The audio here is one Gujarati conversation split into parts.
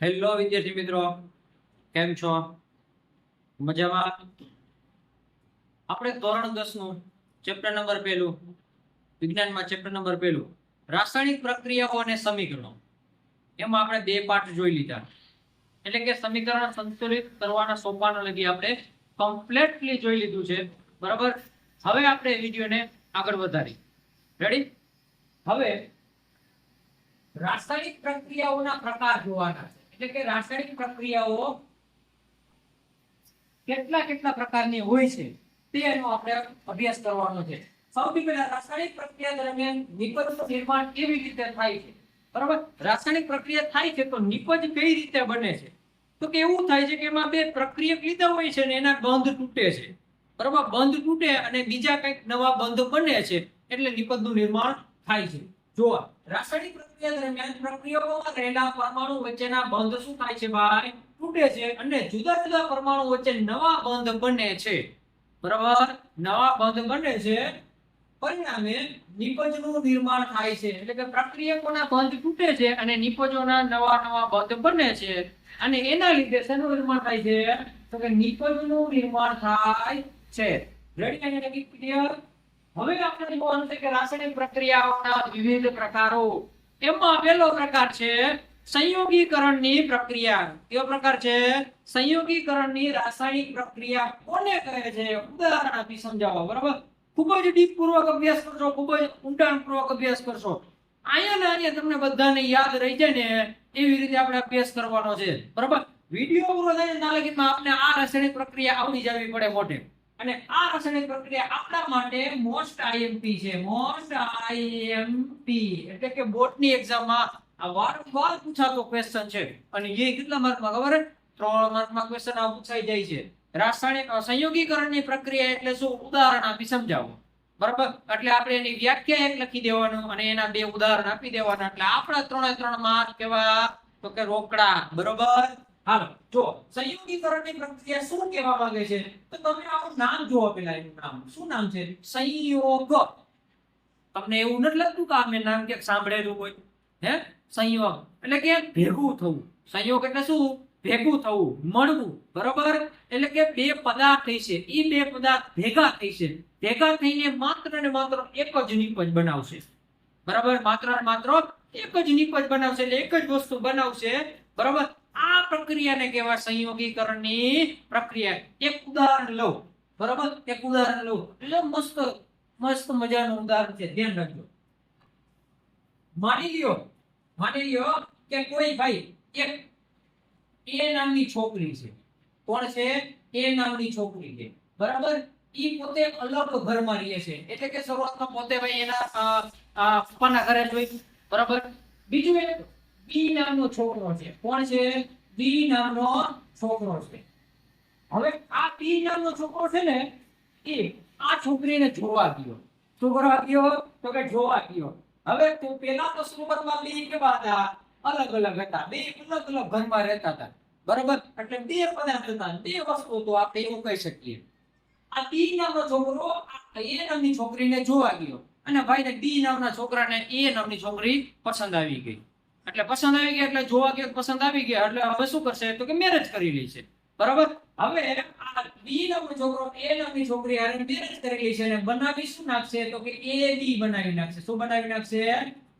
હેલો વિદ્યાર્થી મિત્રો, કેમ છો? મજામાં? આપણે ધોરણ 10 નું ચેપ્ટર નંબર 1 વિજ્ઞાનમાં ચેપ્ટર નંબર 1 રાસાયણિક પ્રક્રિયાઓ અને સમીકરણો, એમાં આપણે બે પાઠ જોઈ લીધા. એટલે કે સમીકરણ સંતુલિત કરવાના સોપાનો લગી આપણે કમ્પ્લીટલી જોઈ લીધું છે. બરાબર. હવે આપણે વિડિયોને આગળ વધારી. રેડી? હવે રાસાયણિક પ્રક્રિયાઓના પ્રકાર જોવાના છે. એટલે કે રાસાયણિક પ્રક્રિયાઓ કેટલા પ્રકારની હોય છે તેનો આપણે અભ્યાસ કરવાનો છે. સૌથી પહેલા રાસાયણિક પ્રક્રિયા દરમિયાન નિપજનું નિર્માણ કેવી રીતે થાય છે. બરાબર. રાસાયણિક પ્રક્રિયા થાય છે તો નિપજ કઈ રીતે બને છે? તો કે એવું થાય છે કે એમાં બે પ્રક્રિયક લીધા હોય છે ને એના બંધ તૂટે છે. બરાબર. બંધ તૂટે અને બીજા કંઈક નવા બંધ બને છે એટલે નિપજનું નિર્માણ થાય છે. જો રાસાયણિક પ્રક્રિયા દરમિયાન પ્રક્રિયકોમાં રહેલા પરમાણુ વચ્ચેના બંધ શું થાય છે ભાઈ? તૂટે છે અને જુદા જુદા પરમાણુ વચ્ચે નવા બંધ બને છે. બરાબર. નવા બંધ બને છે, પરિણામે નિપજનું નિર્માણ થાય છે. એટલે કે પ્રક્રિયકોના બંધ તૂટે છે અને નિપજોના નવા બંધ બને છે અને એના લીધે શેનું નિર્માણ થાય છે? તો કે નિપજનું નિર્માણ થાય છે. રેડી? અને ક્લિયર? હવે આપણે જોવાનું છે કે રાસાયણિક પ્રક્રિયાઓના વિવિધ પ્રકારો. એમાં પહેલો પ્રકાર છે સંયોગીકરણની પ્રક્રિયા. કયો પ્રકાર છે? સંયોગીકરણની રાસાયણિક પ્રક્રિયા કોને કહે છે? ઉદાહરણ આપી સમજાવો. બરાબર. ખૂબ જ ડીપ પૂર્વક અભ્યાસ કરશો, ખૂબ જ ઊંડાણ પૂર્વક અભ્યાસ કરશો. અહીંયા તમને બધાને યાદ રહી જાય ને એવી રીતે આપણે અભ્યાસ કરવાનો છે. બરાબર. વિડિયો પૂરો થાય ના લગીમાં આપણે આ રાસાયણિક પ્રક્રિયા આવડી જવી પડે મોઢે. અને આ રાસાયણિક પ્રક્રિયા આપણા માટે મોસ્ટ આઈએમપી છે. મોસ્ટ આઈએમપી એટલે કે બોર્ડની એક્ઝામમાં આ વારંવાર પૂછાતો ક્વેશ્ચન છે. અને એ કેટલા માર્કમાં ખબર છે? 3 માર્કમાં ક્વેશ્ચન આ પૂછાઈ જાય છે. રાસાયણિક સંયોગીકરણની પ્રક્રિયા એટલે શું? ઉદાહરણ આપી સમજાવો. બરાબર. એટલે આપણે એની વ્યાખ્યા એક લખી દેવાનું અને એના બે ઉદાહરણ આપી દેવાના. એટલે આપણા 3 માર્ક કેવા? તો કે રોકડા. બરોબર. હાલો જો સંયોગીકરણની પ્રક્રિયા શું કહેવા માંગે છે તો તમે આનું નામ જુઓ. પેલા એનું નામ શું નામ છે? સંયોગ. તમને એવું નથી લાગતું કે આ મેં નામ ક્યાંક સાંભળેલું હોય? હે? સંયોગ એટલે કે ભેગું થવું. સંયોગ એટલે શું? ભેગું થવું, મળવું. બરોબર. એટલે કે બે પદાર્થ થઈ છે, એ બે પદાર્થ ભેગા થઈ છે. ભેગા થઈને માત્ર ને માત્ર એક જ નિપજ બનાવશે. બરાબર. માત્ર ને માત્ર એક જ નિપજ બનાવશે એટલે એક જ વસ્તુ બનાવશે. બરાબર. આ પ્રક્રિયાને કહેવાય સંયોગીકરણની પ્રક્રિયા. એક ઉદાહરણ લો. બરાબર. એક ઉદાહરણ લો એટલે મસ્ત મજાનું ઉદાહરણ છે, ધ્યાન રાખજો. માની લ્યો કે કોઈ ભાઈ એક એ નામની છોકરી છે. કોણ છે? એ નામની છોકરી છે. બરાબર. ઈ પોતે અલગ ઘરમાં રહે છે. એટલે કે શરૂઆતમાં પોતે ભાઈ એના પપ્પાના ઘરે જોઈ. બરાબર. બીજું એક બી નામનો છોકરો છે. કોણ છે? બી નામનો છોકરો છે. હવે આ બી નામનો છોકરો છે ને એ આ છોકરીને જોવા ગયો. શું કરવા ગયો? તો કે જોવા ગયો. હવે તો પેલા તો શરૂઆતમાં બે કેવા હતા? અલગ અલગ હતા. બે અલગ અલગ ઘરમાં રહેતા હતા. બરાબર. એટલે બે પદાર્થ હતા, બે વસ્તુ તો આપણે એવું કહી શકીએ. આ બી નામનો છોકરો એ નામની છોકરીને જોવા ગયો અને ભાઈને બી નામના છોકરાને એ નામની છોકરી પસંદ આવી ગઈ. એટલે પસંદ આવી ગઈ એટલે જોવા ગયો, પસંદ આવી ગયા એટલે હવે શું કરશે? તો કે મેરેજ કરી લે છે. બરાબર. હવે આ બી નામનો છોકરો એ નામની છોકરી હારે મેરેજ કરી લે છે અને બનાવી શું નાખશે? તો કે એ બી બનાવી નાખશે. શું બનાવી નાખશે?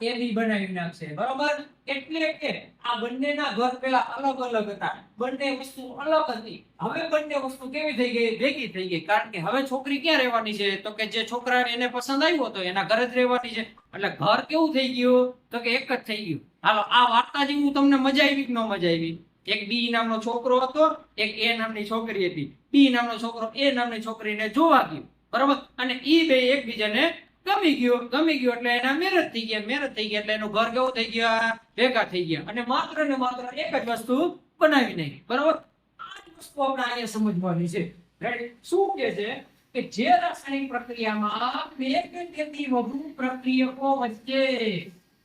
એ બી બનાવી નાખશે. બરાબર. એટલે કે આ બંનેના ઘર પેલા અલગ અલગ હતા, બંને વસ્તુ અલગ હતી. હવે બંને વસ્તુ કેવી થઈ ગઈ? ભેગી થઈ ગઈ. કારણ કે હવે છોકરી ક્યાં રહેવાની છે? તો કે જે છોકરાને એને પસંદ આવ્યો હતો એના ઘરે જ રહેવાની છે. એટલે ઘર કેવું થઈ ગયું? તો કે એક જ થઈ ગયું. હાલો આ વાર્તા જેવું તમને મજા આવી કે ન મજા આવી? એક બી નામનો છોકરો હતો, એક એ નામની છોકરી હતી. બી નામનો છોકરો એ નામની છોકરીને જોવા ગયો. બરાબર. અને ઈ બે એકબીજાને ગમી ગયો એટલે એના મેરેજ થઈ ગયા એટલે એનું ઘર કેવું થઈ ગયા? ભેગા થઈ ગયા અને માત્ર ને માત્ર એક જ વસ્તુ બનાવી નાખી. બરાબર. આ જ વસ્તુ આપણે અહીંયા સમજવાની છે. રાઈટ? શું કે છે કે જે રાસાયણિક પ્રક્રિયામાં બે કે તેથી વધુ પ્રક્રિયકો વચ્ચે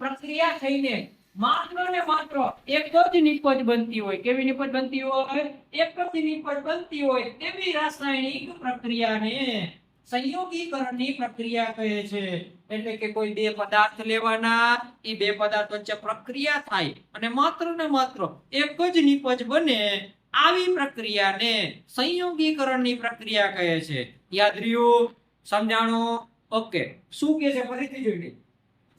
પ્રક્રિયા થઈને માત્ર ને માત્ર એક જ નિપજ બનતી હોય. કેવી નિપજ બનતી હોય? એક જ નિપજ બનતી હોય તેવી રાસાયણિક પ્રક્રિયાને સંયોગીકરણની પ્રક્રિયા કહે છે. એટલે કે કોઈ બે પદાર્થ લેવાના, એ બે પદાર્થ વચ્ચે પ્રક્રિયા થાય અને માત્ર ને માત્ર એક જ નિપજ બને, આવી પ્રક્રિયાને સંયોગીકરણની પ્રક્રિયા કહે છે. યાદ રહ્યું? સમજાણું? ઓકે. શું કહે છે ફરીથી જોઈ લઈએ.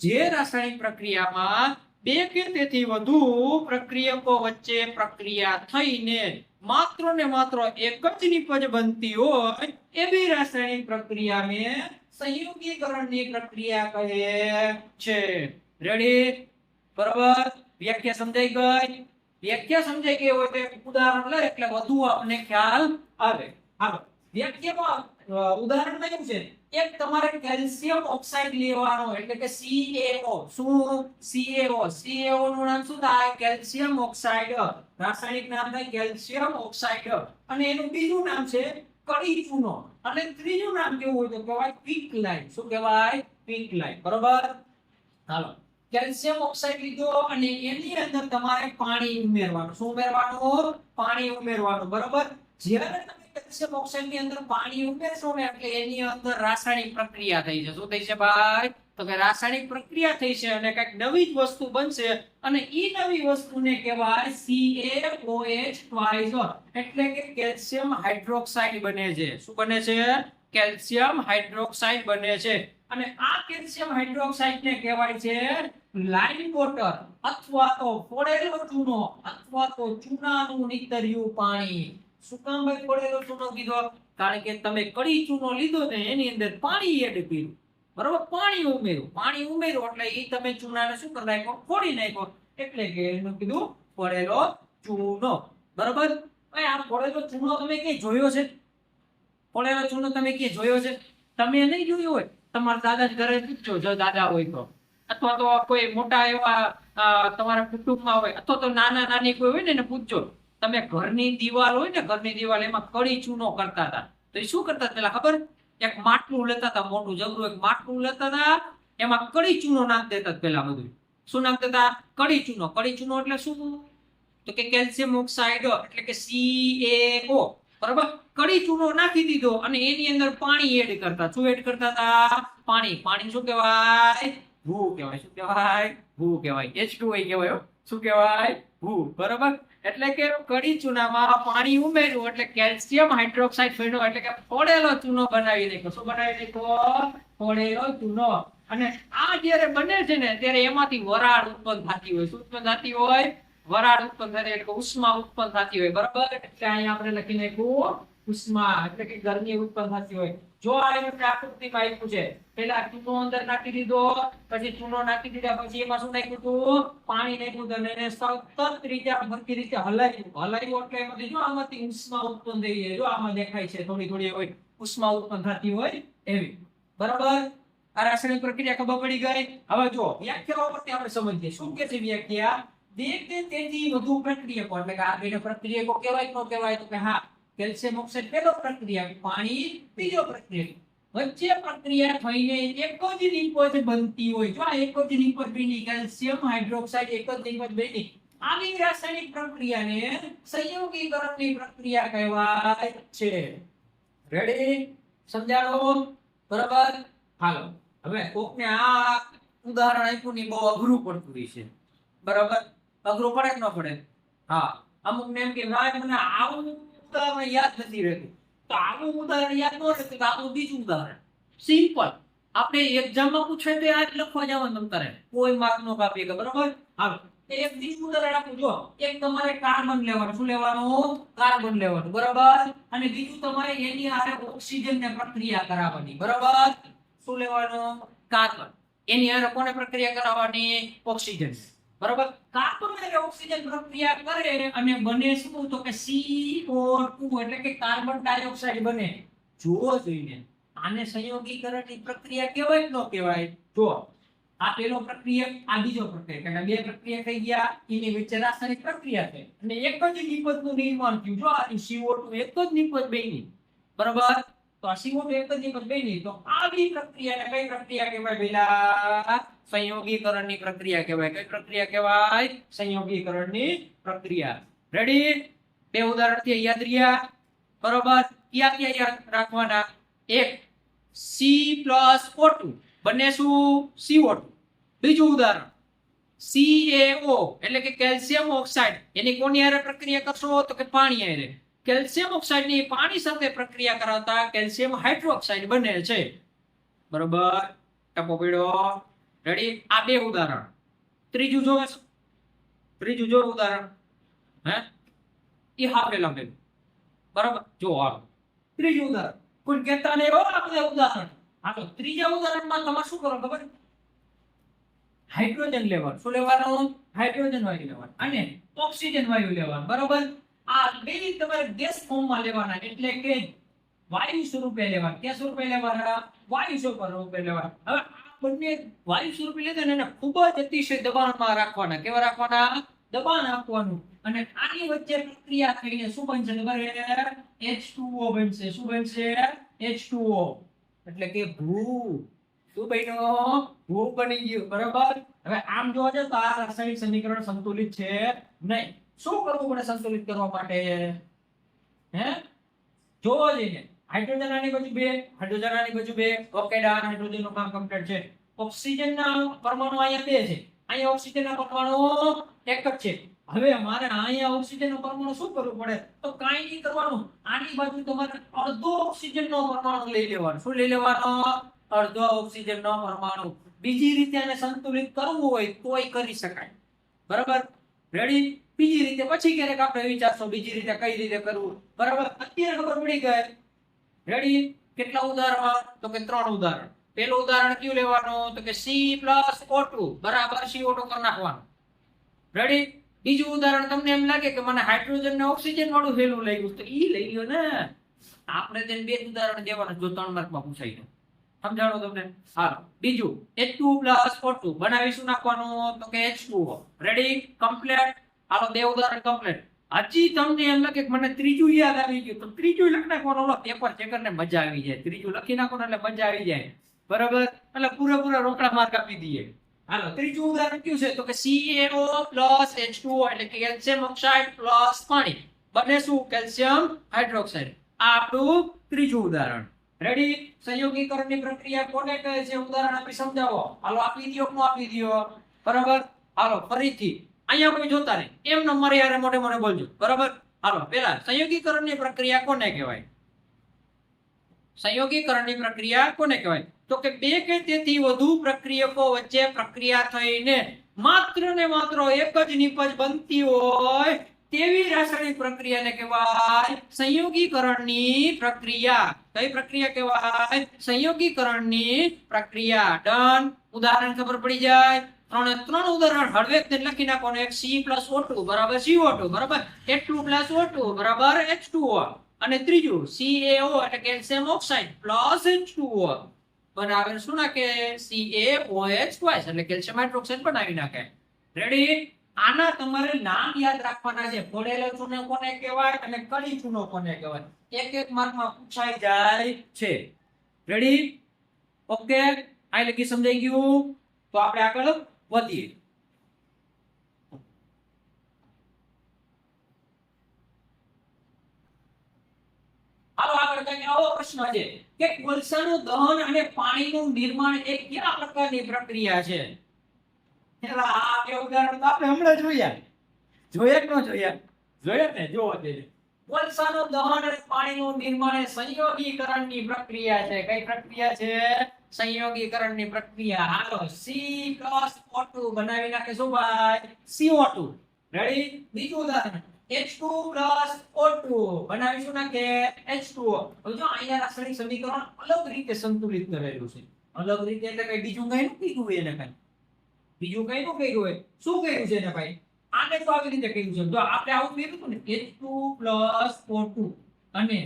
જે રાસાયણિક પ્રક્રિયામાં બે કે તેથી વધુ પ્રક્રિયકો વચ્ચે પ્રક્રિયા થઈને માત્ર ને માત્ર એક જ નિપજ બનતી હોય એવી રાસાયણિક પ્રક્રિયાને સંયોગીકરણની પ્રક્રિયા કહે છે. રેડી? બરાબર? વ્યાખ્યા સમજાઈ ગઈ? વ્યાખ્યા સમજાઈ ગઈ હોય તો ઉદાહરણ લે એટલે વધુ આપણને ખ્યાલ આવે. હાલો, વ્યાખ્યામાં ઉદાહરણમાં એવું છે, એક તમારે કેલ્શિયમ ઓક્સાઇડ લેવાનો, એટલે કે CaO. શું? CaO. CaO નું નામ શું થાય? Calcium oxide. રાસાયણિક નામ થાય કેલ્શિયમ ઓક્સાઇડ. અને એનું બીજું નામ છે કડી ચૂનો. અને ત્રીજું નામ કેવું હોય તો કહેવાય પિંક લાઈન. શું કહેવાય? Pink line. બરોબર? હાલો, કેલ્શિયમ ઓક્સાઇડ લીધો અને એની અંદર તમારે પાણી ઉમેરવાનું. શું ઉમેરવાનું? પાણી ઉમેરવાનું. બરોબર? જ્યારે તમે કેલ્શિયમ ઓક્સાઇડ ની અંદર પાણી ઉમેરશો ને એટલે એની અંદર રાસાયણિક પ્રક્રિયા થઈ છે. શું થઈ છે ભાઈ? તો કે રાસાયણિક પ્રક્રિયા થઈ છે અને કઈક નવી જ વસ્તુ બનશે અને ઈ નવી વસ્તુને કહેવાય CaOH2. એટલે કે કેલ્શિયમ હાઇડ્રોક્સાઇડ બને છે. શું બને છે? કેલ્શિયમ હાઇડ્રોક્સાઇડ બને છે. અને આ કેલ્શિયમ હાઇડ્રોક્સાઇડ ને કહેવાય છે લાઇમ વોટર, અથવા તો ફોડેલો ચૂનો, અથવા તો ચૂનાનું નીતર્યું પાણી. શું કામ ભાઈ ફોડેલો ચૂનો કીધો? કારણ કે તમે કડી ચૂનો લીધો ને એની અંદર પાણી એડ કર્યું. બરોબર? પાણી ઉમેર્યું એટલે એ તમે ચૂનાને શું કરી નાખ્યો? ફોડી નાખ્યો. એટલે કે એનું કીધું ફોડેલો ચૂનો. બરોબર? આ ફોડેલો ચૂનો તમે ક્યાંય જોયો છે? ફોડેલો ચૂનો તમે ક્યાંય જોયો છે? તમે નહીં જોયો હોય, તમારા દાદા ઘરે પૂછજો, જો દાદા હોય તો, અથવા તો કોઈ મોટા એવા તમારા કુટુંબમાં હોય, અથવા તો નાના નાની કોઈ હોય ને એને પૂછજો. તમે ઘરની દિવાલ હોય ને, ઘરની દિવાલ એમાં કડી ચૂનો કરતા હતા તો એ શું કરતા પેલા ખબર? એક માટલું લેતા હતા, મોટું જબરું એક માટલું લેતા હતા, એમાં કડી ચૂનો નાખ દેતા પેલા. બધું શું નાખ દેતા? કડી ચૂનો. કડી ચૂનો એટલે શું? તો કે કેલ્શિયમ ઓક્સાઇડ, એટલે કે CaO. બરાબર? કડી ચૂનો નાખી દીધો અને એની અંદર પાણી એડ કરતા. શું એડ કરતા હતા? પાણી. પાણી શું કહેવાય? ભૂ કહેવાય. શું કહેવાય? ભૂ કહેવાય. H2O કહેવાય. શું કહેવાય? ભૂ. બરાબર? એટલે કે કડી ચૂનામાં પાણી ઉમેર્યું એટલે કેલ્શિયમ હાઇડ્રોક્સાઇડ બન્યો, એટલે કે ફોડેલો ચૂનો બનાવી નાખ્યો. શું બનાવી નાખ્યો? ફોડેલો ચૂનો. અને આ જ્યારે બને છે ને ત્યારે એમાંથી વરાળ ઉત્પન્ન થતી હોય. શું ઉત્પન્ન થતી હોય? વરાળ ઉત્પન્ન થતી, એટલે ઉષ્મા ઉત્પન્ન થતી હોય. બરાબર? એટલે અહીંયા આપણે લખી નાખ્યું ઉષ્મા, એટલે કે ગરમી ઉત્પન્ન થતી હોય. જો આ આકૃતિમાં આપ્યું છે, પેલા ચૂનો અંદર નાખી દીધો, પછી ચૂનો નાખી દીધા પછી એમાં શું નાખ્યું હતું? પાણી નાખ્યું અને એને સતત રીતે સરખી રીતે હલાવ્યું એટલે એમાંથી જો આમાંથી ઉષ્મા ઉત્પન્ન થઈ જાય. જો આમાં દેખાય છે થોડી થોડી હોય ઉષ્મા ઉત્પન્ન થતી હોય એવી. બરાબર? આ રાસાયણિક પ્રક્રિયા ખબર પડી ગઈ. હવે જો વ્યાખ્યાઓ પરથી આપણે સમજીએ. શું કે છે વ્યાખ્યા? બે કે તેથી વધુ પ્રક્રિયકો, એટલે કે આ બેને પ્રક્રિયકો કહેવાય ન કહેવાય? તો કે હા, કેલ્શિયમ ઓક્સાઇડ પહેલો પ્રક્રિયા, પાણી બીજો પ્રક્રિયા. વચ્ચે પ્રક્રિયા થઈને એક જ નિપજ બનતી હોય. જો આ એક જ નિપજ બની, કેલ્શિયમ હાઇડ્રોક્સાઇડ એક જ નિપજ બની, આવી રાસાયણિક પ્રક્રિયાને સંયોગીકરણની પ્રક્રિયા કહેવાય છે. રેડી? સમજાણો? બરાબર? હાલો, હવે કોકને આ ઉદાહરણ આપ્યું ને બહુ અઘરું પડતું છે. બરાબર? અઘરું પડે કે ન પડે? હા, અમુક ને એમ કે ભાઈ મને આવું ઉદાહરણ યાદ નથી રહેતું. તો આવું ઉદાહરણ યાદ ન રહેતું તો આપણું બીજું ઉદાહરણ સિમ્પલ આપણે એક્ઝામમાં પૂછે તો યાદ લખવા જવાનું તમ તારે, કોઈ માર્ક નો કાપીએ. બરાબર? હાલો, એક બીજું ઉદાહરણ આપું. જો એક તમારે કાર્બન લેવાનું. શું લેવાનું? કાર્બન લેવાનું. બરાબર? અને બીજું તમારે એની હારે ઓક્સિજન ને પ્રક્રિયા કરાવવાની. બરાબર? શું લેવાનું? કાર્બન. એની હારે કોને પ્રક્રિયા કરાવવાની? ઓક્સિજન. બરાબર? કાર્બન અને ઓક્સિજન પ્રક્રિયા કરે અને બને શું? તો કે CO2, એટલે કે કાર્બન ડાયોક્સાઇડ બને. જુઓ જોઈને, આને સંયોગીકરણની પ્રક્રિયા કહેવાય કે ન કહેવાય? જો આ પેલો પ્રક્રિયા, આ બીજો પ્રક્રિયા, એટલે બે પ્રક્રિયા થઈ ગયા, એની વચ્ચે રાસાયણિક પ્રક્રિયા થઈ અને એક જ નિપજનું નિર્માણ થયું. જો આ CO2 એક જ નિપજ બની. બરાબર? તો આ CO2 એક જ નિપજ બની, તો આવી પ્રક્રિયાને કઈ પ્રક્રિયા કહેવાય? પેલા સંયોગીકરણની પ્રક્રિયા કહેવાય. કઈ પ્રક્રિયા કહેવાય? સંયોગીકરણની પ્રક્રિયા. રેડી? બે ઉદાહરણથી યાદ રહ્યા. બરોબર? યાદ રાખવાના. એક C+O2 બને શું CO2. બીજું ઉદાહરણ CaO એટલે કે કેલ્શિયમ ઓક્સાઇડ, એની કોની હારે પ્રક્રિયા કરશો તો કે પાણી હારે. કેલ્શિયમ ઓક્સાઇડ ની પાણી સાથે પ્રક્રિયા કરાવતા કેલ્શિયમ હાઇડ્રોક્સાઇડ બને છે. બરોબર, ટપો પીડો. રેડી? આ બે ઉદાહરણ. ત્રીજું જોવે છે, ત્રીજું જો ઉદાહરણ હે એ આપેલા બે. બરાબર, જો હાલો ત્રીજું ઉદાહરણ. કોઈ કહેતા નહીં હો આપણે ઉદાહરણ. હાલો ત્રીજા ઉદાહરણમાં તમારે શું કરો ખબર? હાઇડ્રોજન લેવાનું. શું લેવાનું? હાઇડ્રોજન વાયુ લેવાનું અને ઓક્સિજન વાયુ લેવાનું. બરોબર, આ બે તમારે ગેસ ફોર્મમાં લેવાના, એટલે કે વાયુ સ્વરૂપે લેવાના. કે સ્વરૂપે લેવાના? વાયુ સ્વરૂપે લેવાના. હવે આ બંને વાયુ સ્વરૂપે લીધા ને એને ખૂબ જ અતિશય દબાણમાં રાખવાના. કેવા રાખવાના? દબાણ આપવાનું. અને આની વચ્ચે પ્રક્રિયા થઈને શું બનશે ખબર? H2O બનશે. શું બનશે? H2O એટલે કે ભૂ. શું બન્યો? ભૂ બની ગયું. બરાબર, હવે આમ જોવા જાય તો આ રાસાયણિક સમીકરણ સંતુલિત છે નહીં. શું કરવું પડે સંતુલિત કરવા માટે? હે જોવો જોઈએ. હાઇડ્રોજન આની બાજુ 2, હાઇડ્રોજન આની બાજુ 2. ઓકે ડન, હાઇડ્રોજન નું કામ કમ્પ્લીટ છે. ઓક્સિજન ના પરમાણુ અહીંયા 2 છે, અહીંયા ઓક્સિજન ના પરમાણુ એક જ છે. હવે મારે અહીંયા ઓક્સિજન નો પરમાણુ શું કરવું પડે? તો કાંઈ નહીં કરવાનું, આની બાજુ તમારે અડધો ઓક્સિજન નો પરમાણુ લઈ લેવાનો. શું લઈ લેવાનો? અડધો ઓક્સિજન નો પરમાણુ. બીજી રીતે આને સંતુલિત કરવું હોય તોય કરી શકાય. બરાબર, રેડી? બીજી રીતે પછી ક્યારેક આપણે વિચારશું બીજી રીતે કઈ રીતે કરવું. બરાબર, અત્યારે ખબર પડી ગઈ. રેડી? કેટલા ઉદાહરણ? તો કે 3 ઉદાહરણ. પહેલું ઉદાહરણ કયું લેવાનું? તો કે C+O2 બરાબર CO2 કરી નાખવાનું. રેડી? બીજું ઉદાહરણ તમને એમ લાગે કે મને હાઇડ્રોજન ને ઓક્સિજન વાળું હેલું લાગ્યું તો ઈ લઈ લ્યો ને. આપણે તેને 2 ઉદાહરણ દેવાના જો 3 માર્કમાં પૂછાય. સમજાણો તમને? હાલો બીજું H2+O2 બનાવીશું નાખવાનું તો કે H2O. રેડી? કમ્પ્લીટ. હાલો 2 ઉદાહરણ કમ્પ્લીટ. હજી તમને એમ લાગે કે મને ત્રીજું યાદ આવી ગયું તો ત્રીજું લખી નાખવાનું. ઓલો પેપર ચેકર ને મજા આવી જાય. ત્રીજું લખી નાખવાનું એટલે મજા આવી જાય. બરાબર, એટલે પૂરેપૂરા રોકડા માર્ક આપી દઈએ. હાલો ત્રીજું ઉદાહરણ કયું છે તો કે CaO+H2O એટલે કે કેલ્શિયમ ઓક્સાઇડ પ્લસ પાણી બને શું? Calcium hydroxide. આ આપણું ત્રીજું ઉદાહરણ. રેડી? સંયોગીકરણની પ્રક્રિયા કોને કહે છે? ઉદાહરણ આપી સમજાવો. હાલો આપી દયો, નો આપી દયો. બરાબર, હાલો ફરીથી અહીંયા કોઈ જોતા નહીં, એમનો મારી યારે મોઢે મોઢે બોલજો. બરાબર, હાલો પહેલા સંયોગીકરણની પ્રક્રિયા કોને કહેવાય? સંયોગીકરણની પ્રક્રિયા કોને કહેવાય? તો કે 2 કે તેથી વધુ પ્રક્રિયકો વચ્ચે પ્રક્રિયા થઈને માત્ર ને માત્ર એક જ નિપજ બનતી હોય તેવી રાસાયણિક પ્રક્રિયાને કહેવાય સંયોગીકરણની પ્રક્રિયા. કઈ પ્રક્રિયા કહેવાય? સંયોગીકરણની પ્રક્રિયા. ડન. ઉદાહરણ ખબર પડી જાય. 3 ઉદાહરણ હળવેક ને લખી નાખવાનું. એક C+O2 બરાબર CO2 બરાબર, H2+O2 બરાબર H2O અને ત્રીજું CaO એટલે કેલ્શિયમ ઓક્સાઇડ પ્લસ H2O બનાવે શું નાખે? CaOH twice એટલે કેલ્શિયમ હાઇડ્રોક્સાઇડ બનાવી નાખે. રેડી? આના તમારે નામ યાદ રાખવાના છે. ફોડેલો ચૂનો કોને કહેવાય અને કળી ચૂનો કોને કહેવાય? એક માર્કમાં પૂછાઈ જાય છે. રેડી? ઓકે, આ લગી સમજાઈ ગયું? તો આપણે આગળ વધીએ. હાલો આગળ કઈ આવો પ્રશ્ન છે કે કોલસાનું દહન અને પાણીનું નિર્માણ એ કયા પ્રકારની પ્રક્રિયા છે? આ બે ઉદાહરણ તો આપણે હમણાં જોયા કે ન જોયા? જોયા ને? જોવો તે કોલસાનું દહન અને પાણીનું નિર્માણ એ સંયોગીકરણની પ્રક્રિયા છે. કઈ પ્રક્રિયા છે? સંયોગીકરણની પ્રક્રિયા. હાલો C+O2 બનાવી નાખે શું ભાઈ? CO2. રેડી? બીજું ઉદાહરણ H2+O2 બનાવીશું નાખે H2O. હવે જો અહીંયા રાસાયણિક સમીકરણ અલગ રીતે સંતુલિત કરેલું છે. અલગ રીતે એટલે કઈ બીજું કઈ ન કીધું એને કઈ બીજું કઈ નું કહ્યું હોય? શું કહ્યું છે ને ભાઈ? આને તો આવી રીતે કહ્યું છે. જો આપણે આવું કર્યું હતું ને H2+O2 અને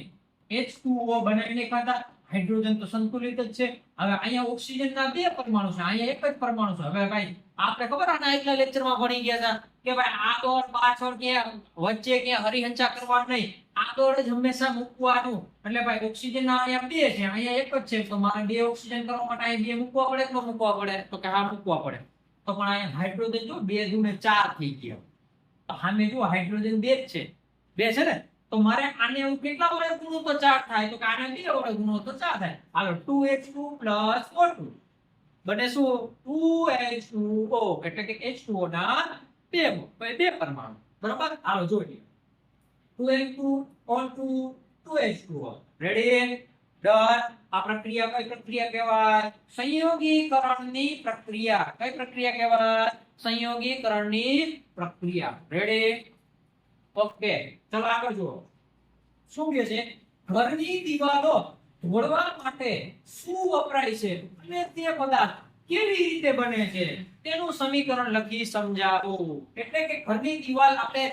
H2O બનાવીને ખાતા હાઇડ્રોજન તો સંતુલિત જ છે. હવે અહીંયા ઓક્સિજન ના 2 પરમાણુ છે, અહીંયા એક જ પરમાણુ છે. હવે ભાઈ આપણે ખબર આના આગલા લેક્ચરમાં ભણી ગયા હતા કે ભાઈ આગળ પાછળ કે વચ્ચે કે હરિહંચા કરવાનું નહીં, આગળ જ હંમેશા મૂકવાનું. એટલે ભાઈ ઓક્સિજન ના અહીંયા 2 છે, અહીંયા એક જ છે. તો મારે 2 ઓક્સિજન કરવા માટે અહીંયા 2 મૂકવા પડે કે ન મૂકવા પડે? તો કે હા મૂકવા પડે. તો પણ અહીંયા હાઇડ્રોજન જો 2 દુને 4 થઈ ગયો. તો સામે જો હાઇડ્રોજન 2 જ છે, 2 છે ને? તો મારે આને હું કેટલા વડે ગુણું તો 4 થાય, તો કે આને 2 વડે ગુણો તો 4 થાય. હાલો 2H2 + O2 બને શું 2H2O એટલે કે H2O ના બે પરમાણુ. બરાબર, હાલો જોઈએ 2H2 O2 2H2O ready done. આ પ્રક્રિયા કઈ પ્રક્રિયા કહેવાય? સંયોગીકરણની પ્રક્રિયા. કઈ પ્રક્રિયા કહેવાય? સંયોગીકરણની પ્રક્રિયા. રેડી ઓકે, ચલો આગળ જુઓ શું કહે છે. ઘરની દિવાલો ઢોળવા માટે શું વપરાય છે અને તે પદાર્થ કેવી રીતે બને છે તેનું સમીકરણ લખી સમજાવો. એટલે કે ઘરની દિવાલ આપણે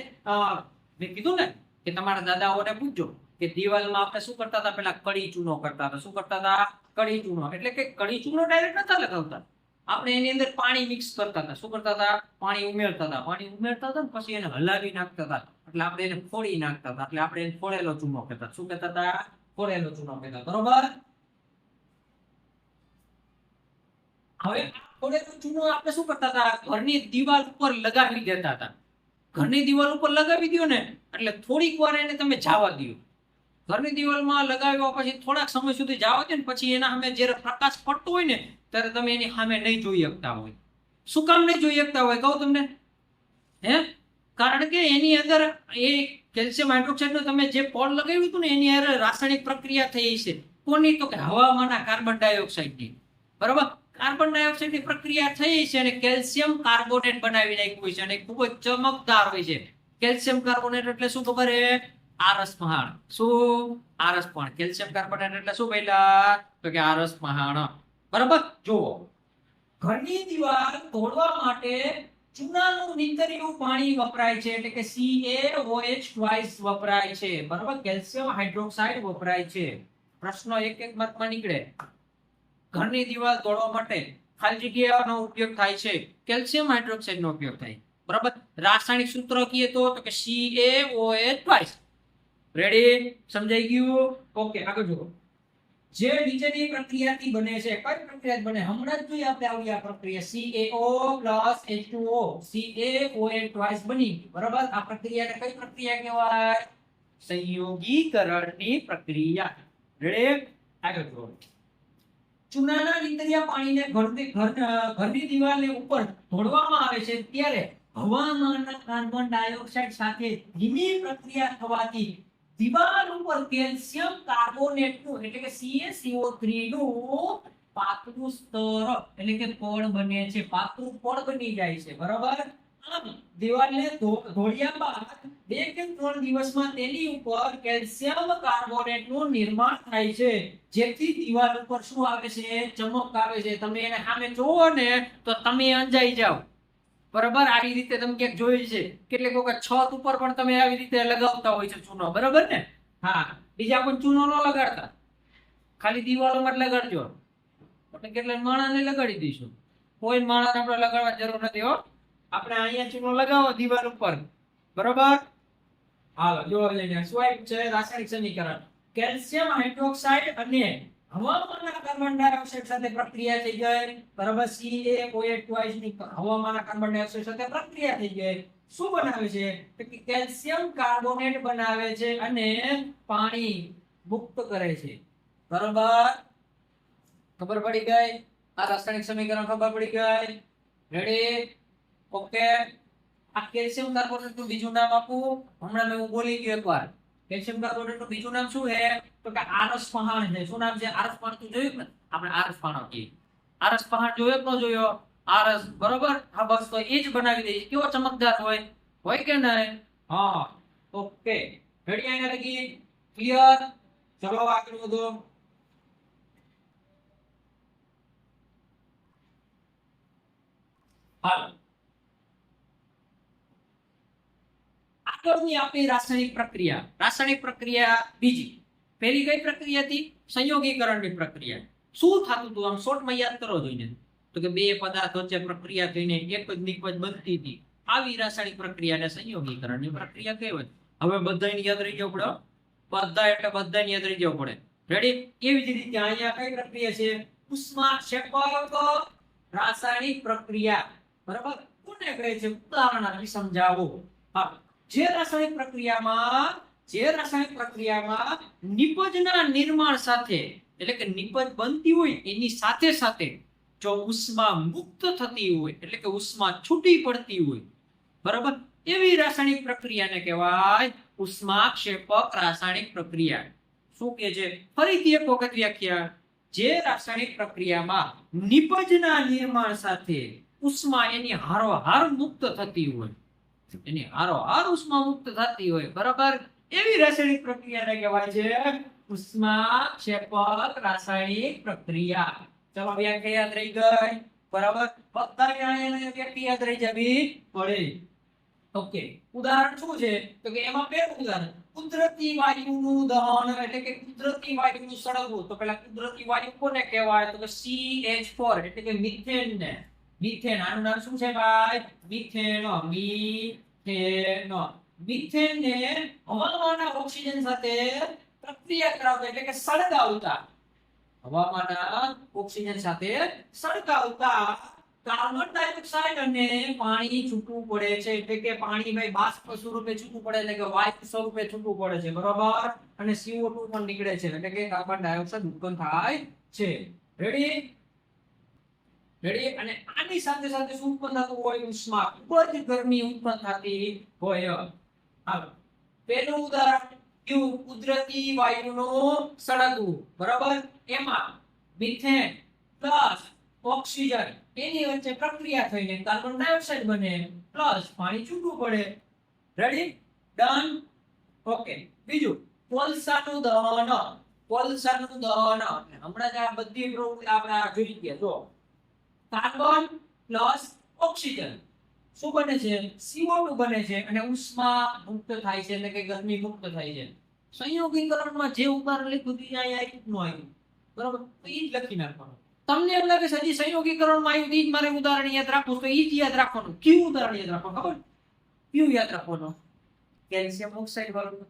મેં કીધું ને કે તમારા દાદાઓને પૂછજો કે દિવાલમાં આપણે શું કરતા હતા, પેલા કડી ચૂનો કરતા હતા. શું કરતા હતા? કડી ચૂનો. એટલે કે કડી ચૂનો ડાયરેક્ટ નતા લગાવતા, આપણે એની અંદર પાણી મિક્સ કરતા હતા. શું કરતા હતા? પાણી ઉમેરતા હતા. પાણી ઉમેરતા હતા ને પછી એને હલાવી નાખતા હતા, એટલે આપણે એને ફોડી નાખતા હતા, એટલે આપણે એને ફોડેલો ચૂનો કહેતા. શું કહેતા હતા? ફોડેલો ચૂનો કહેતા. બરોબર. હવે ફોડેલો ચૂનો આપણે શું કરતા હતા? ઘરની દિવાલ ઉપર લગાવી દેતા હતા. ઘરની દિવાલ ઉપર લગાવી દો ને એટલે થોડીક વાર એને તમે જવા દો. ઘરની દિવાલમાં લગાવ્યા પછી થોડાક સમય સુધી જવા દો ને પછી એના સામે જ્યારે પ્રકાશ પડતો હોય ને ત્યારે તમે એની સામે નહીં જોઈ શકતા હોય. શું કામ નહીં જોઈ શકતા હોય કહું તમને? કારણ કે એની અંદર એ કેલ્શિયમ હાઇડ્રોક્સાઇડનું તમે જે પોડ લગાવ્યું હતું ને એની અંદર રાસાયણિક પ્રક્રિયા થઈ છે. કોની? તો કે હવામાંના કાર્બન ડાયોક્સાઇડની. બરાબર, કાર્બન ડાયોક્સાઇડની પ્રક્રિયા થઈ છે અને કેલ્શિયમ કાર્બોનેટ બનાવી નાખ્યું છે અને ખૂબ જ ચમકદાર હોય છે. કેલ્શિયમ કાર્બોનેટ એટલે શું ખબર હે? આરસ પહાણ. શું? આરસ પહાણ. કેલ્શિયમ કાર્બોનેટ એટલે શું પહેલા? તો કે આરસ પહાણ. બરાબર, જુઓ ઘરની દિવાલ તોડવા માટે ચૂનાનું નીતર્યું પાણી વપરાય છે, એટલે કે CaOH વપરાય છે. બરાબર, કેલ્શિયમ હાઇડ્રોક્સાઇડ વપરાય છે. પ્રશ્નો એક માર્કમાં નીકળે. ઘરની દિવાલ તોડવા માટે ખાલી જગ્યાનો ઉપયોગ થાય છે, કેલ્શિયમ હાઇડ્રોક્સાઇડનો ઉપયોગ થાય. બરાબર, રાસાયણિક સૂત્ર કહીએ તો કે CaOH. રેડી, સમજાઈ ગયું? ઓકે, આગળ જુઓ. જે નીચેની પ્રક્રિયાથી બને છે, કઈ પ્રક્રિયા બને? હમણાં જ જોઈએ આપણે આવી આ પ્રક્રિયા CaO + H2O CaOH બની. બરાબર, આ પ્રક્રિયાને કઈ પ્રક્રિયા કહેવાય? સંયોગીકરણની પ્રક્રિયા. રેડી, આગળ જુઓ. ચૂનાના નીતર્યા પાણીને ઘરની દિવાલની ઉપર ઢોળવામાં આવે છે ત્યારે હવામાંના કાર્બન ડાયોક્સાઇડ સાથે ધીમી પ્રક્રિયા થવાથી દિવાલ ઉપર કેલ્શિયમ કાર્બોનેટનું એટલે કે CaCO3 નું પાતળું સ્તર એટલે કે પડ બને છે. પાતળું પડ બની જાય છે. બરાબર, આમ દિવાલને ધોળ્યા બાદ 2 કે 3 દિવસમાં તેની ઉપર કેલ્શિયમ કાર્બોનેટનું નિર્માણ થાય છે, જેથી દિવાલ ઉપર શું આવે છે? ચમક આવે છે. તમે એને સામે જોવો ને તો તમે અંજાઈ જાઓ. બરાબર, આવી રીતે તમે ક્યાંક જોયું છે? કેટલીક વખત છત ઉપર પણ તમે આવી રીતે લગાવતા હોય છે ચૂનો. બરાબર ને? હા, બીજા કોઈ ચૂનો ન લગાડતા, ખાલી દિવાલોમાં જ લગાડજો. આપણે કેટલા માણાને લગાડી દઈશું, કોઈ માણાને આપણે લગાડવાની જરૂર નથી હો. આપણે અહીંયા ચૂનો લગાવો દિવાલ ઉપર. બરાબર, હાલો જો લઈને સ્વાઈપ છે. રાસાયણિક સમીકરણ કેલ્શિયમ હાઇડ્રોક્સાઇડ અને હવામાંના કાર્બન ડાયોક્સાઇડ સાથે પ્રક્રિયા થઈ ગઈ. બરાબર, CaOH ની હવામાંના કાર્બન ડાયોક્સાઇડ સાથે પ્રક્રિયા થઈ ગઈ. શું બનાવે છે? તો કે કેલ્શિયમ કાર્બોનેટ બનાવે છે અને પાણી મુક્ત કરે છે. બરાબર, ખબર પડી ગઈ? આ રાસાયણિક સમીકરણ ખબર પડી ગઈ? Ready, okay. આ કેલ્શિયમ કાર્બોનેટનું બીજું નામ આપું. હમણાં મેં બોલી ગયો એકવાર. કેલ્શિયમ કાર્બોનેટનું બીજું નામ શું છે? તો કે આરસ પહાણ છે. શું નામ છે? આરસ પહાણ. તું જોયું ને? આપણે આરસ પહાણ કહીએ. આરસ પહાણ જોયો કે ન જોયો? આરસ. બરોબર, હા બસ તો એ જ બનાવી દઈશ. કેવો ચમકદાર હોય કે નહીં? હા, ઓકે. રેડી, અહીંયા લગી ક્લિયર? ચલો આગળ વધો. હાલો, આગળની આપણી રાસાયણિક પ્રક્રિયા બીજી. પહેલી કઈ પ્રક્રિયા હતી? સંયોગીકરણની પ્રક્રિયા. શું થતું હતું? આમ શોર્ટમાં યાદ કરો જોઈને. તો કે બે પદાર્થ વચ્ચે પ્રક્રિયા થઈને એક જ નિપજ બનતી હતી. આવી રાસાયણિક પ્રક્રિયાને સંયોગીકરણની પ્રક્રિયા કહેવાય. હવે બધાને યાદ રહી જવું પડે. બધાને યાદ રહી જવું પડે. રેડી, એવી જ રીતે અહીંયા કઈ પ્રક્રિયા છે? ઉષ્માક્ષેપક રાસાયણિક પ્રક્રિયા. બરાબર, કોને કહે છે? ઉદાહરણ આપી સમજાવો. હા, જે રાસાયણિક પ્રક્રિયામાં જે રાસાયણિક પ્રક્રિયામાં નિપજના નિર્માણ સાથે એટલે કે નિપજ બનતી હોય એની સાથે સાથે જો ઉષ્મા મુક્ત થતી હોય એટલે કે ઉષ્મા છૂટી પડતી હોય, બરાબર, એવી રાસાયણિક પ્રક્રિયાને કહેવાય ઉષ્માક્ષેપક રાસાયણિક પ્રક્રિયા. શું કે છે? ફરીથી એક વખત વ્યાખ્યા. જે રાસાયણિક પ્રક્રિયામાં નિપજના નિર્માણ સાથે ઉષ્મા એની હારોહાર મુક્ત થતી હોય, એની હારોહાર ઉષ્મા મુક્ત થતી હોય, બરાબર, એવી રાસાયણિક પ્રક્રિયાને કહેવાય છે ઉષ્માક્ષેપક રાસાયણિક પ્રક્રિયા. ચલો વ્યાખ્યા યાદ રહી ગઈ, બરાબર, બધાને વ્યાખ્યા યાદ રહી જવી પડે. ઓકે, ઉદાહરણ શું છે? તો કે એમાં બે ઉદાહરણ, કુદરતી વાયુનું દહન એટલે કે કુદરતી વાયુનું સળગવું. તો પેલા કુદરતી વાયુ કોને કહેવાય? તો કે CH4 એટલે કે મિથેન ને. મિથેન, આનું નામ શું છે ભાઈ? મિથેન. મિથેન ને હવામાનના ઓક્સિજન સાથે પ્રક્રિયા કરાવતા એટલે કે સળગાવતા, હવામાનના ઓક્સિજન સાથે સળગાવતા કાર્બન ડાયોક્સાઇડ અને પાણી છૂટું પડે છે. એટલે કે પાણી ભાઈ બાષ્પ સ્વરૂપે છૂટું પડે એટલે કે વાયુ સ્વરૂપે છૂટું પડે છે, બરાબર, અને CO2 પણ નીકળે છે એટલે કે કાર્બન ડાયોક્સાઇડ ઉત્પન્ન થાય છે. રેડી? અને આની સાથે સાથે શું ઉત્પન્ન થતું હોય? ઉષ્મા, ખૂબ જ ગરમી ઉત્પન્ન થતી હોય. હાલો, પહેલું ઉદાહરણ કયું? કુદરતી વાયુનું સળગવું, બરાબર, એમાં મિથેન પ્લસ ઓક્સિજન એની વચ્ચે પ્રક્રિયા થઈને કાર્બન ડાયોક્સાઇડ બને પ્લસ પાણી છૂટું પડે. રેડી? ડન. ઓકે, બીજું કોલસાનું દહન. કોલસાનું દહન હમણાં જ આ બધી પ્રવૃત્તિ આપણે જોઈ ગયા. જો કાર્બન પ્લસ ઓક્સિજન શું બને છે? CO2 બને છે અને ઉષ્મા મુક્ત થાય છે એટલે કે ગરમી મુક્ત થાય છે. સંયોગીકરણમાં જે ઉદાહરણ લખ્યું હતું અહીંયા ન આવ્યું, બરાબર, તો એ જ લખી નાખવાનું. તમને એમ લાગે છે હજી સંયોગીકરણમાં આવ્યું એ જ મારે ઉદાહરણ યાદ રાખવું, તો એ જ યાદ રાખવાનું. કયું ઉદાહરણ યાદ રાખવાનું ખબર? કયું યાદ રાખવાનું? કેલ્શિયમ ઓક્સાઇડ વાળું.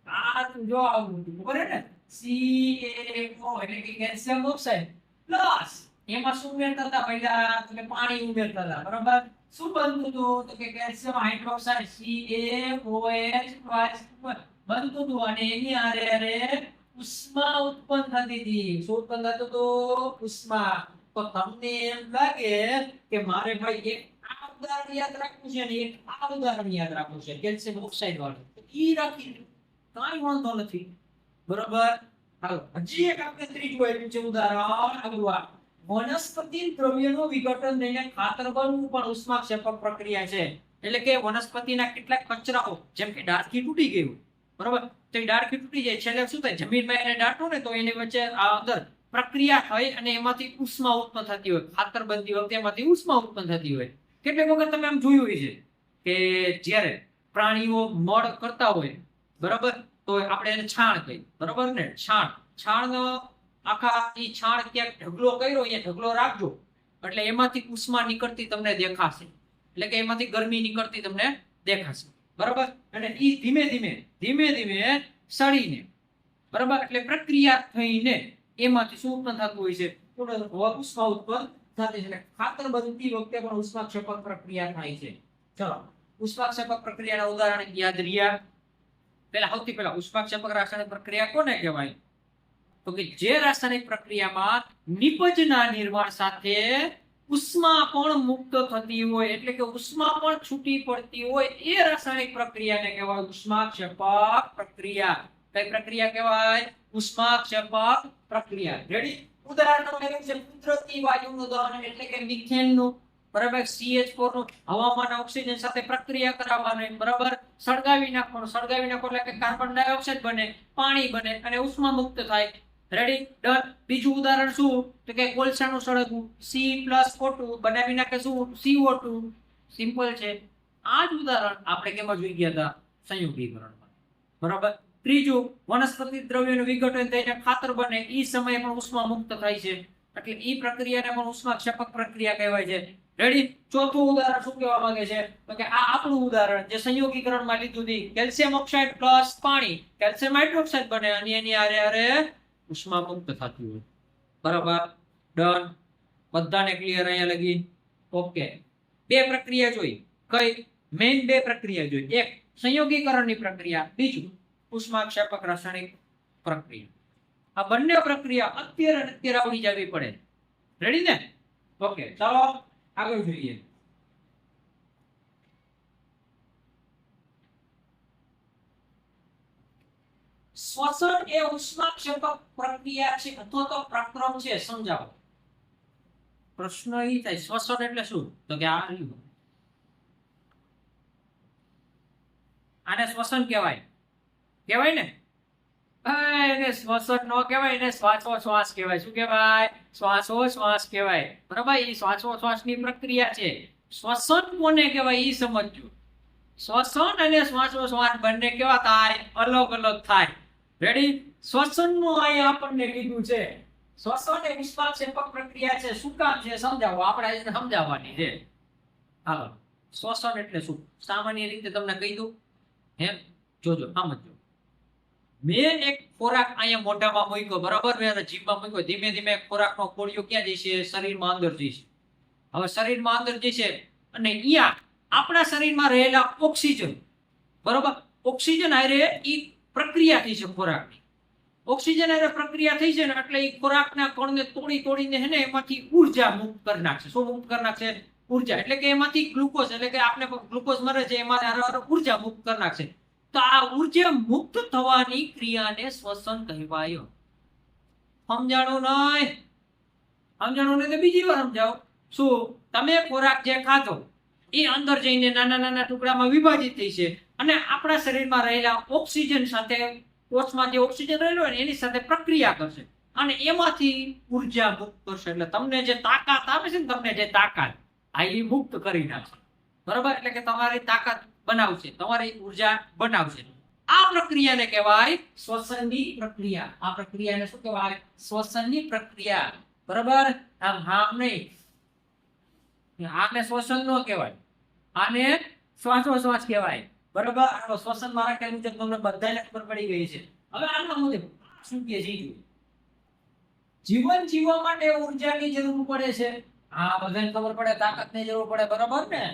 આ જો આવું ખબર હે ને, CaO એટલે કે કેલ્શિયમ ઓક્સાઇડ પ્લસ એમાં શું ઉમેરતા હતા? પહેલા તમે પાણી ઉમેરતા હતા, બરાબર. શું બનતું હતું? તો કે કેલ્શિયમ હાઇડ્રોક્સાઇડ CaOH બનતું હતું અને એની હારે ઉષ્મા ઉત્પન્ન થતી હતી. શું ઉત્પન્ન થતું હતું? ઉષ્મા. તો તમને એમ લાગે કે મારે ભાઈ એક આ ઉદાહરણ યાદ રાખવું છે અને એક આ ઉદાહરણ યાદ રાખવું છે કેલ્શિયમ ઓક્સાઇડ વાળું, તો ઈ રાખી કાંઈ વાંધો નથી, બરાબર. હાલો, હજી એક આપણે ત્રીજું આપ્યું છે ઉદાહરણ આગળ. વનસ્પતિ દ્રવ્યનું વિઘટન થઈને ખાતર બનવું પણ ઉષ્માક્ષેપક પ્રક્રિયા છે. એટલે કે વનસ્પતિના કેટલાક કચરાઓ જેમ કે ડાળખી તૂટી ગઈ હોય, બરાબર, તો એ ડાળખી તૂટી જાય છેલ્લે શું થાય? જમીનમાં એને દાટો ને તો એની વચ્ચે આ અંદર પ્રક્રિયા થઈ અને એમાંથી ઉષ્મા ઉત્પન્ન થતી હોય. ખાતર બનતી વખતે એમાંથી ઉષ્મા ઉત્પન્ન થતી હોય. કેટલીક વખત તમે આમ જોયું હોય છે કે જ્યારે પ્રાણીઓ મળ કરતા હોય, બરાબર, તો આપણે એને છાણ કહીએ, બરાબર ને, છાણ આખા ઈ છાણ ક્યાંક ઢગલો કર્યો, અહીંયા ઢગલો રાખજો એટલે એમાંથી ઉષ્મા નીકળતી તમને દેખાશે, એટલે કે એમાંથી ગરમી નીકળતી તમને દેખાશે, બરાબર. અને ઈ ધીમે ધીમે સડીને, બરાબર, એટલે પ્રક્રિયા થઈને એમાંથી શું ઉત્પન્ન થતું હોય છે? ઉષ્મા ઉત્પન્ન થતી છે. ખાતર બનતી વખતે પણ ઉષ્માક્ષેપક પ્રક્રિયા થાય છે. ચલો, ઉષ્માક્ષેપક પ્રક્રિયાના ઉદાહરણ યાદ રહ્યા. સૌથી પહેલા ઉષ્માક્ષેપક રાસાયણિક પ્રક્રિયા કોને કહેવાય? તો કે જે રાસાયણિક પ્રક્રિયામાં નિપજના નિર્માણ સાથે ઉષ્મા પણ મુક્ત થતી હોય એટલે કે ઉષ્મા પણ છૂટી પડતી હોય એ રાસાયણિક પ્રક્રિયાને કહેવાય ઉષ્માક્ષેપક પ્રક્રિયા. કઈ પ્રક્રિયા કહેવાય? ઉષ્માક્ષેપક પ્રક્રિયા. રેડી? ઉદાહરણ છે કુદરતી વાયુનું દહન એટલે કે મિથેનનું, બરાબર, CH4 નું હવામાનના ઓક્સિજન સાથે પ્રક્રિયા કરાવવાની, બરાબર, સળગાવી નાખો એટલે કે કાર્બન ડાયોક્સાઇડ બને, પાણી બને અને ઉષ્મા મુક્ત થાય. રેડી? ડન. બીજું ઉદાહરણ શું? તો કે કોલસાનું સળગવું, C+O2 બનાવી નાખે શું? CO2. સિમ્પલ છે. આ જ ઉદાહરણ આપણે કેમાં જોઈ ગયા હતા? સંયોગીકરણમાં, બરાબર. ત્રીજું, વનસ્પતિ દ્રવ્યનું વિઘટન થઈને ખાતર બને, ઈ સમયે પણ ઉષ્મા મુક્ત થાય છે એટલે ઈ પ્રક્રિયાને પણ ઉષ્માક્ષેપક પ્રક્રિયા કહેવાય છે. રેડી? ચોથું ઉદાહરણ શું કહેવા માંગે છે? તો કે આ આપણું ઉદાહરણ જે સંયોગીકરણમાં લીધું હતી, કેલ્શિયમ ઓક્સાઇડ પ્લસ પાણી, કેલ્શિયમ હાઇડ્રોક્સાઇડ બને અને એની હારે ઉષ્મા મુક્ત થતી હોય, બરાબર. ડન. બધાને ક્લિયર અહીંયા લગી? ઓકે. બે પ્રક્રિયા જોઈ. કઈ? મેઇન બે પ્રક્રિયા જોઈ. એક સંયોગીકરણની પ્રક્રિયા, બીજું ઉષ્માક્ષેપક રાસાયણિક પ્રક્રિયા. આ બંને પ્રક્રિયા અત્યારે આવડી જવી પડે. રેડી ને? ઓકે, ચાલો આગળ જોઈએ. શ્વસન એ ઉષ્માક્ષેપક પ્રક્રિયા છે અથવા તો પ્રક્રમ છે. સમજાવો. પ્રશ્ન એ થાય શ્વસન એટલે શું? તો કે આ રહ્યું. આને શ્વસન કહેવાય. કહેવાય ને? એને શ્વસન નો કહેવાય, એને શ્વાસોશ્વાસ કહેવાય. શું કહેવાય? શ્વાસોશ્વાસ કહેવાય. બરાબર? એ શ્વાસોશ્વાસની પ્રક્રિયા છે. શ્વસન કોને કહેવાય એ સમજજો. શ્વસન અને શ્વાસોશ્વાસ બંને કેવા થાય? અલગ અલગ થાય. રેડી? શ્વસન નું અહીં આપણને કીધું છે. શ્વસન એ ઉષ્માક્ષેપક પ્રક્રિયા છે. શું કામ છે સમજાવો. આપણે સમજાવવાની છે. હાલો, શ્વસન એટલે શું સામાન્ય રીતે તમને કહી દઉં. જોજો, સમજો. મેં એક ખોરાક અહીંયા મોઢામાં મૂક્યો, બરાબર? મેં જીભમાં મૂક્યો. ધીમે ધીમે ખોરાકનો કોળિયો ક્યાં જશે? શરીરમાં અંદર જશે. હવે શરીરમાં અંદર જશે અને અહીંયા આપણા શરીરમાં રહેલા ઓક્સિજન, બરોબર, ઓક્સિજન હારે ઈ પ્રક્રિયા થઈ છે ખોરાકની. ઓક્સિજન હારે પ્રક્રિયા થઈ છે ને એટલે ઈ ખોરાકના કણને તોડીને હે ને એમાંથી ઉર્જા મુક્ત કરી નાખશે. શું મુક્ત કરી નાખશે? ઉર્જા. એટલે કે એમાંથી ગ્લુકોઝ, એટલે કે આપણે ગ્લુકોઝ મળે છે એમાં ઉર્જા મુક્ત કરી નાખશે. તો આ ઉર્જા મુક્ત થવાની ક્રિયાને શ્વસન કહેવાય. સમજાણું નહીં? સમજાણું નહીં તો બીજી વાર સમજાવો. શું? તમે ખોરાક જે ખાધો એ અંદર જઈને નાના નાના ટુકડામાં વિભાજિત થઈ છે અને આપણા શરીરમાં રહેલા ઓક્સિજન સાથે, કોષમાં જે ઓક્સિજન રહેલો હોય એની સાથે પ્રક્રિયા કરશે અને એમાંથી ઉર્જા મુક્ત કરશે. એટલે તમને જે તાકાત આવે છે ને, તમને જે તાકાત આ એ મુક્ત કરી નાખશે. બરાબર? એટલે કે તમારી તાકાત બનાવશે, તમારી ઉર્જા બનાવશે. આ પ્રક્રિયાને કહેવાય શ્વસનની પ્રક્રિયા. આ પ્રક્રિયાને શું કહેવાય? શ્વસનની પ્રક્રિયા. બરાબર? આમ હા નહીં, આને શ્વસન નો કહેવાય, આને શ્વાસોશ્વાસ કહેવાય. બરાબર? આનો શ્વસન મારા ખ્યાલ મુજબ તમને બધાને ખબર પડી ગઈ છે. હવે આના મુજબ શું કહે છે? જીવન જીવવા માટે ઉર્જાની જરૂર પડે છે. હા, બધાને ખબર પડે, તાકાતની જરૂર પડે. બરાબર ને?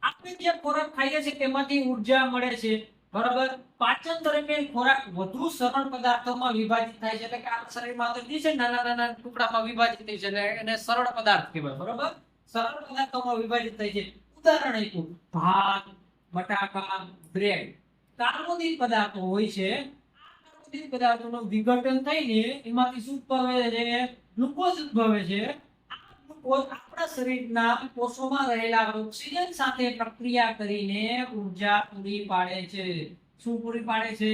આપણે જે ખોરાક ખાઈએ છીએ તેમાંથી ઉર્જા મળે છે. બરાબર? પાચન દરમિયાન ખોરાક વધુ સરળ પદાર્થોમાં વિભાજિત થાય છે. એટલે કે આપણા શરીરમાં અંદર જે છે નાના નાના ટુકડામાં વિભાજિત થાય છે, એટલે એને સરળ પદાર્થ કહેવાય. બરાબર? સરળ પદાર્થોમાં વિભાજિત થાય છે. ઉદાહરણ આપ્યું, ભાત, બટાકા, બ્રેડ. કાર્બોદિત પદાર્થો હોય છે. આ કાર્બોદિત પદાર્થોનું વિઘટન થઈને એમાંથી શું ઉદ્ભવે છે? ગ્લુકોઝ ઉદ્ભવે છે. આપણા શરીરના કોષોમાં રહેલા ઓક્સિજન સાથે પ્રક્રિયા કરીને ઉર્જા પૂરી પાડે છે. શું પૂરી પાડે છે?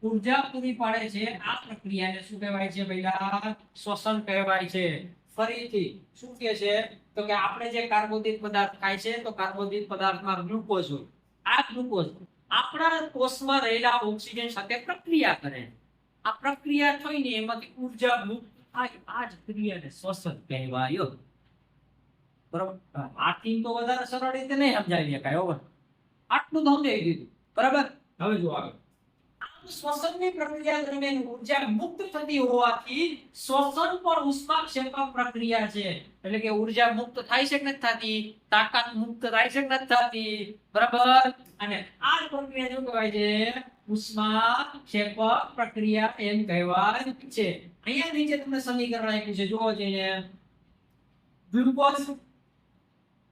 ઉર્જા પૂરી પાડે છે. આ પ્રક્રિયાને શું કહેવાય છે? પહેલા શ્વસન કહેવાય છે. ફરીથી શું કહે છે? તો કે આપણે જે કાર્બોદિત પદાર્થ ખાય છે તો કાર્બોદિત પદાર્થમાં ગ્લુકોઝ હોય. આ ગ્લુકોઝ આપણા કોષમાં રહેલા ઓક્સિજન સાથે પ્રક્રિયા કરે. આ પ્રક્રિયા થઈને એમાંથી ઉર્જા મુક્ત થાય. આ જ ક્રિયાને શ્વસન કહેવાય. બરાબર? આથી તો વધારે સરળ રીતે નહીં સમજાવી શકાય. બરાબર? આટલું તો સમજાવી દીધું. બરાબર? હવે જો આગળ. શ્વસનની પ્રક્રિયા દરમિયાન ઉર્જા મુક્ત થતી હોવાથી શ્વસન પણ ઉષ્માક્ષેપક પ્રક્રિયા છે. એટલે કે ઉર્જા મુક્ત થાય છે કે નથી થતી? તાકાત મુક્ત થાય છે કે નથી થતી? બરાબર? અને આ પ્રક્રિયા શું કહેવાય છે? ઉષ્માક્ષેપક પ્રક્રિયા એમ કહેવાય છે. અહીંયા નીચે તમને સમીકરણ આપ્યું છે, જોવો જઈને. ગ્લુકોઝ,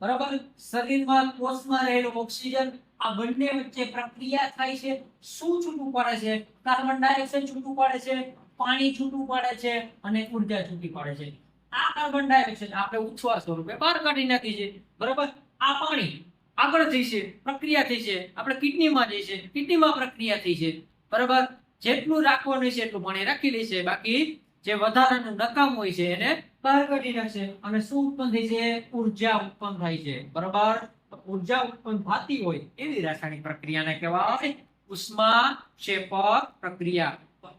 બરાબર, શરીરમાં કોષમાં રહેલો ઓક્સિજન, આ બંને વચ્ચે પ્રક્રિયા થાય છે. શું છૂટું પડે છે? કાર્બન ડાયોક્સાઇડ છૂટું પડે છે, પાણી છૂટું પડે છે અને ઉર્જા છૂટી પડે છે. આ કાર્બન ડાયોક્સાઇડ આપણે ઉચ્છવાસ સ્વરૂપે બહાર કાઢી નાખી છે. બરાબર? આ પાણી આગળ થઈ છે, પ્રક્રિયા થઈ છે, આપણે કિડનીમાં જઈ છે, કિડનીમાં પ્રક્રિયા થઈ છે. બરાબર? જેટલું રાખવાનું છે એટલું પાણી રાખી લે છે, બાકી જે વધારાનું નકામ હોય છે એને બહાર કાઢી નાખશે અને શું ઉત્પન્ન થાય છે? ઉર્જા ઉત્પન્ન થાય છે. બરાબર? ઉર્જા ઉત્પન્ન થતી હોય એવી રાસાયણિક પ્રક્રિયાને કહેવાય ઉષ્માક્ષેપક પ્રક્રિયા.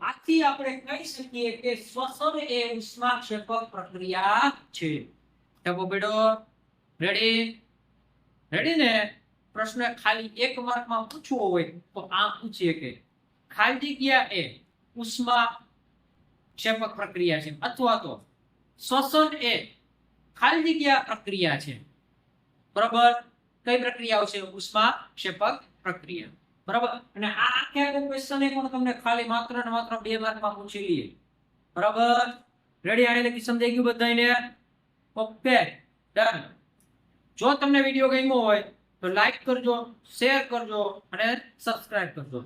આથી આપણે કહી શકીએ કે શ્વસન એ ઉષ્માક્ષેપક પ્રક્રિયા છે. ટકો બેડો રેડી? રેડી ને? પ્રશ્ન ખાલી એક માર્કમાં પૂછવો હોય તો આ પૂછીએ કે ખાલી જગ્યા એ ઉષ્માક્ષેપક પ્રક્રિયા છે અથવા તો શ્વસન એ ખાલી જગ્યા પ્રક્રિયા છે. બરાબર? કઈ પ્રક્રિયાઓ છે? ઉષ્માક્ષેપક પ્રક્રિયા. બરાબર. અને આ આખે ક્વેશ્ચન પણ તમને ખાલી માત્ર ને માત્ર 2 માર્કમાં પૂછી લઈએ. બરાબર. રેડી? આને લખી સમજાઈ ગયું બધાને? Okay, done. જો તમને વિડીયો ગમ્યો હોય તો લાઈક કરજો, શેર કરજો અને સબસ્ક્રાઇબ કરજો.